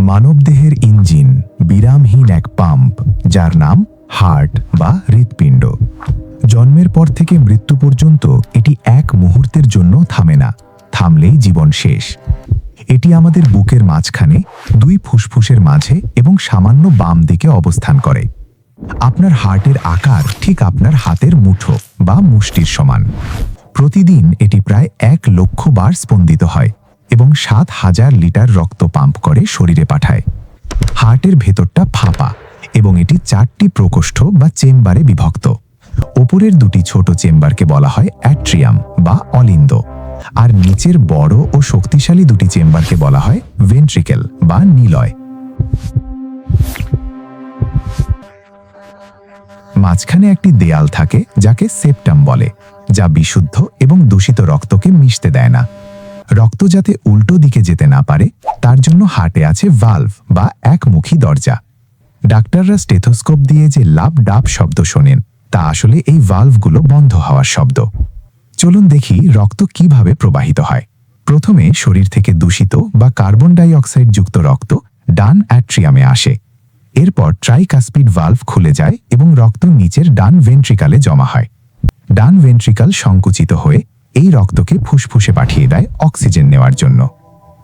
মানবদেহের ইঞ্জিন, বিরামহীন এক পাম্প, যার নাম হার্ট বা হৃৎপিণ্ড। জন্মের পর থেকে মৃত্যু পর্যন্ত এটি এক মুহূর্তের জন্য থামে না, থামলেই জীবন শেষ। এটি আমাদের বুকের মাঝখানে, দুই ফুসফুসের মাঝে এবং সামান্য বাম দিকে অবস্থান করে। আপনার হার্টের আকার ঠিক আপনার হাতের মুঠো বা মুষ্টির সমান। প্রতিদিন এটি প্রায় 1 লক্ষ বার স্পন্দিত হয় এবং 7,000 লিটার রক্ত পাম্প করে শরীরে পাঠায়। হার্টের ভেতরটা ফাঁপা এবং এটি 4টি প্রকোষ্ঠ বা চেম্বারে বিভক্ত। ওপরের দুটি ছোট চেম্বারকে বলা হয় অ্যাট্রিয়াম বা অলিন্দ, আর নিচের বড় ও শক্তিশালী দুটি চেম্বারকে বলা হয় ভেন্ট্রিকেল বা নিলয়। মাঝখানে একটি দেয়াল থাকে যাকে সেপ্টাম বলে, যা বিশুদ্ধ এবং দূষিত রক্তকে মিশতে দেয় না। রক্ত যাতে উল্টো দিকে যেতে না পারে তার জন্য হার্টে আছে ভালভ বা একমুখী দরজা। ডাক্তাররা স্টেথোস্কোপ দিয়ে যে লাপ ডাব শব্দ শোনেন তা আসলে এই ভালভগুলো বন্ধ হওয়ার শব্দ। চলুন দেখি রক্ত কিভাবে প্রবাহিত হয়। প্রথমে শরীর থেকে দূষিত বা কার্বন ডাই অক্সাইড যুক্ত রক্ত ডান অ্যাট্রিয়ামে আসে। এরপর ট্রাইকাসপিড ভালভ খুলে যায় এবং রক্ত নিচের ডান ভেন্ট্রিকালে জমা হয়। ডান ভেন্ট্রিকাল সংকুচিত হয়ে এই রক্তকে ফুসফুসে পাঠিয়ে দেয় অক্সিজেন নেওয়ার জন্য।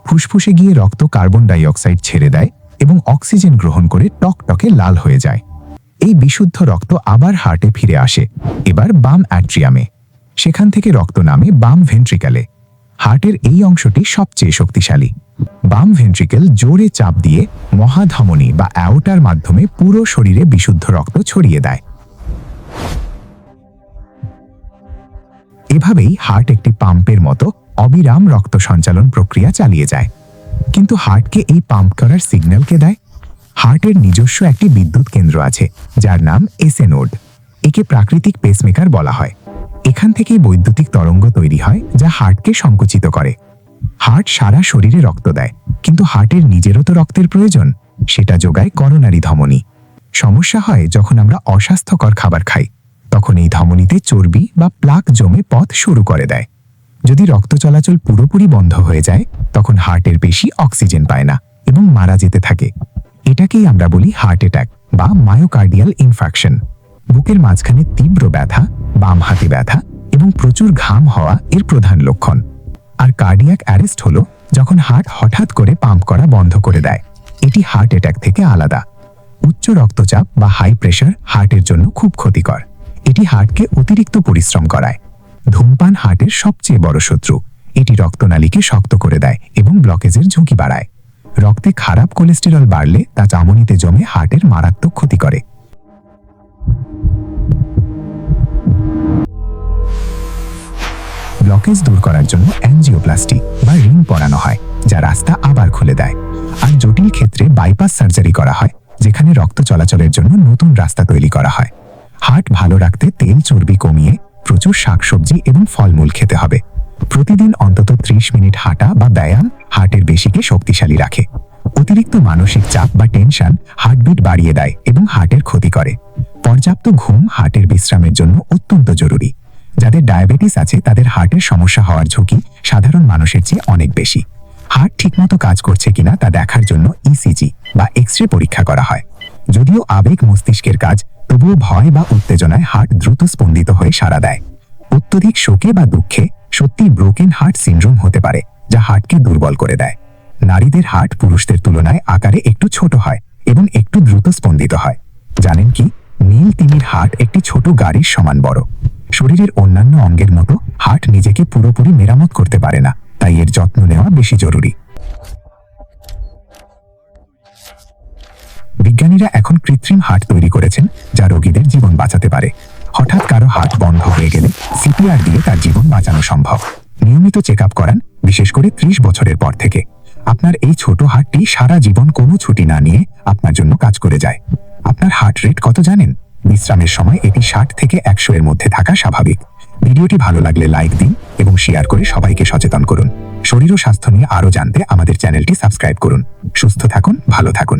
ফুসফুসে গিয়ে রক্ত কার্বন ডাই অক্সাইড ছেড়ে দেয় এবং অক্সিজেন গ্রহণ করে টকটকে লাল হয়ে যায়। এই বিশুদ্ধ রক্ত আবার হার্টে ফিরে আসে, এবার বাম অ্যাট্রিয়ামে। সেখান থেকে রক্ত নামে বাম ভেন্ট্রিকালে। হার্টের এই অংশটি সবচেয়ে শক্তিশালী। বাম ভেন্ট্রিকেল জোরে চাপ দিয়ে মহাধমনী বা অ্যাওর্টার মাধ্যমে পুরো শরীরে বিশুদ্ধ রক্ত ছড়িয়ে দেয়। এভাবেই হার্ট একটি পাম্পের মতো অবিরাম রক্ত সঞ্চালন প্রক্রিয়া চালিয়ে যায়। কিন্তু হার্টকে এই পাম্প করার সিগন্যাল কে দেয়? হার্টের নিজস্ব একটি বিদ্যুৎ কেন্দ্র আছে যার নাম এসএ নোড। একে প্রাকৃতিক পেসমেকার বলা হয়। এখান থেকেই বৈদ্যুতিক তরঙ্গ তৈরি হয় যা হার্টকে সংকুচিত করে। হার্ট সারা শরীরে রক্ত দেয়, কিন্তু হার্টের নিজেরও তো রক্তের প্রয়োজন। সেটা যোগায় করোনারি ধমনী। সমস্যা হয় যখন আমরা অস্বাস্থ্যকর খাবার খাই, তখন এই ধমনীতে চর্বি বা প্লাক জমে পথ শুরু করে দেয়। যদি রক্ত চলাচল পুরোপুরি বন্ধ হয়ে যায় তখন হার্টের পেশি অক্সিজেন পায় না এবং মারা যেতে থাকে। এটাকেই আমরা বলি হার্ট অ্যাটাক বা মায়োকার্ডিয়াল ইনফার্কশন। বুকের মাঝখানে তীব্র ব্যথা, বাম হাতে ব্যথা এবং প্রচুর ঘাম হওয়া এর প্রধান লক্ষণ। আর কার্ডিয়াক অ্যারেস্ট হলো যখন হার্ট হঠাৎ করে পাম্প করা বন্ধ করে দেয়। এটি হার্ট অ্যাটাক থেকে আলাদা। উচ্চ রক্তচাপ বা হাই প্রেশার হার্টের জন্য খুব ক্ষতিকর। এটি হার্টকে অতিরিক্ত পরিশ্রম করায়। ধূমপান হার্টের সবচেয়ে বড় শত্রু। এটি রক্তনালীকে শক্ত করে দেয় এবং ব্লকেজের ঝুঁকি বাড়ায়। রক্তে খারাপ কোলেস্টেরল বাড়লে তা চামড়িতে জমে হার্টের মারাত্মক ক্ষতি করে। ব্লকেজ দূর করার জন্য অ্যাঞ্জিওপ্লাস্টি বা রিং পরানো হয়, যা রাস্তা আবার খুলে দেয়। আর জটিল ক্ষেত্রে বাইপাস সার্জারি করা হয়, যেখানে রক্ত চলাচলের জন্য নতুন রাস্তা তৈরি করা হয়। হার্ট ভালো রাখতে তেল চর্বি কমিয়ে প্রচুর শাকসবজি এবং ফলমূল খেতে হবে। প্রতিদিন অন্তত 30 মিনিট হাঁটা বা ব্যায়াম হার্টের পেশিকে শক্তিশালী রাখে। অতিরিক্ত মানসিক চাপ বা টেনশন হার্টবিট বাড়িয়ে দেয় এবং হার্টের ক্ষতি করে। পর্যাপ্ত ঘুম হার্টের বিশ্রামের জন্য অত্যন্ত জরুরি। যাদের ডায়াবেটিস আছে তাদের হার্টের সমস্যা হওয়ার ঝুঁকি সাধারণ মানুষের চেয়ে অনেক বেশি। হার্ট ঠিকমতো কাজ করছে কিনা তা দেখার জন্য ইসিজি বা এক্স-রে পরীক্ষা করা হয়। যদিও আবেগ মস্তিষ্কের কাজ, তবুও ভয় বা উত্তেজনায় হার্ট দ্রুত স্পন্দিত হয়ে সাড়া দেয়। অত্যধিক শোকে বা দুঃখে সত্যি ব্রোকেন হার্ট সিনড্রোম হতে পারে, যা হার্টকে দুর্বল করে দেয়। নারীদের হার্ট পুরুষদের তুলনায় আকারে একটু ছোট হয় এবং একটু দ্রুত স্পন্দিত হয়। জানেন কি, নীল তিমির হার্ট একটি ছোট গাড়ির সমান বড়। শরীরের অন্যান্য অঙ্গের মতো হার্ট নিজেকে পুরোপুরি মেরামত করতে পারে না, তাই এর যত্ন নেওয়া বেশি জরুরি। বিজ্ঞানীরা এখন কৃত্রিম হার্ট তৈরি করেছেন যা রোগীদের জীবন বাঁচাতে পারে। হঠাৎ কারো হার্ট বন্ধ হয়ে গেলে সিপিআর দিয়ে তার জীবন বাঁচানো সম্ভব। নিয়মিত চেক আপ করান, বিশেষ করে 30 বছরের পর থেকে। আপনার এই ছোট হার্টটি সারা জীবন কোনো ছুটি না নিয়ে আপনার জন্য কাজ করে যায়। আপনার হার্ট রেট কত জানেন? বিশ্রামের সময় এটি 60 থেকে 100 এর মধ্যে থাকা স্বাভাবিক। ভিডিওটি ভালো লাগলে লাইক দিন এবং শেয়ার করে সবাইকে সচেতন করুন। শরীর ও স্বাস্থ্য নিয়ে আরও জানতে আমাদের চ্যানেলটি সাবস্ক্রাইব করুন। সুস্থ থাকুন, ভালো থাকুন।